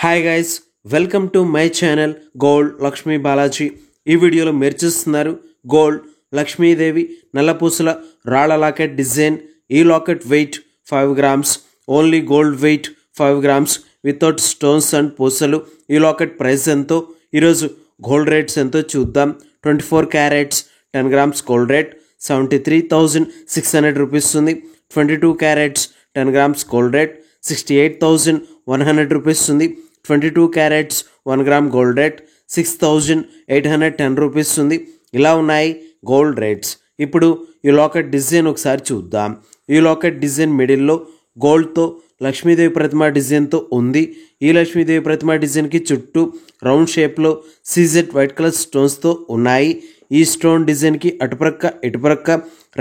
Hi guys, welcome to my channel gold Lakshmi Balaji. ఈ వీడియోలో మీరు చూస్తున్నారు గోల్డ్ లక్ష్మీదేవి నల్లపూసల రాళ్ళ లాకెట్ డిజైన్. ఈ locket weight 5 grams, only gold weight 5 grams without stones and పూసలు. ఈ లాకెట్ ప్రైస్ ఎంతో, ఈరోజు గోల్డ్ రేట్స్ ఎంతో చూద్దాం. 24 carats 10 grams gold rate 73,600 rupees ఉంది. 22 carats 10 grams gold rate 68,100 rupees ఉంది. 22 carats 1 gram gold rate 6,810 rupees ఉంది. ఇలా ఉన్నాయి గోల్డ్ రేట్స్. ఇప్పుడు ఈ లాకెట్ డిజైన్ ఒకసారి చూద్దాం. ఈ లాకెట్ డిజైన్ మిడిల్లో గోల్డ్తో లక్ష్మీదేవి ప్రతిమ డిజైన్తో ఉంది. ఈ లక్ష్మీదేవి ప్రతిమ డిజైన్కి చుట్టూ రౌండ్ షేప్లో సీజెడ్ వైట్ కలర్ స్టోన్స్తో ఉన్నాయి. ఈ స్టోన్ డిజైన్కి అటుప్రక్క ఇటుప్రక్క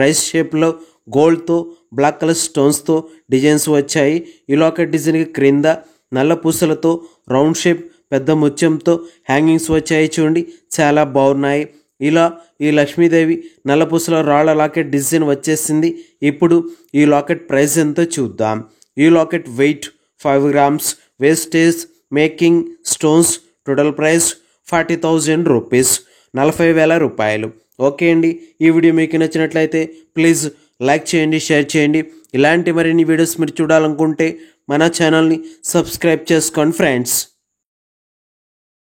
రైస్ షేప్లో గోల్డ్తో బ్లాక్ కలర్ స్టోన్స్తో డిజైన్స్ వచ్చాయి. ఈ లాకెట్ డిజైన్కి క్రింద నల్ల పూసలతో రౌండ్ షేప్ పెద్ద ముత్యంతో హ్యాంగింగ్స్ వచ్చాయి. చూడండి, చాలా బాగున్నాయి. ఇలా ఈ లక్ష్మీదేవి నల్ల పూసల రాళ్ళ లాకెట్ డిజైన్ వచ్చేసింది. ఇప్పుడు ఈ లాకెట్ ప్రైస్ ఎంతో చూద్దాం. ఈ locket weight 5 grams, wastage making stones, total price 40,000 rupees, 40,000 రూపాయలు. ఓకే అండి, ఈ వీడియో మీకు నచ్చినట్లయితే ప్లీజ్ లైక్ చేయండి, షేర్ చేయండి. ఇలాంటి మరిన్ని వీడియోస్ మీరు చూడాలనుకుంటే మన ఛానల్ని సబ్స్క్రైబ్ చేసుకోండి ఫ్రెండ్స్.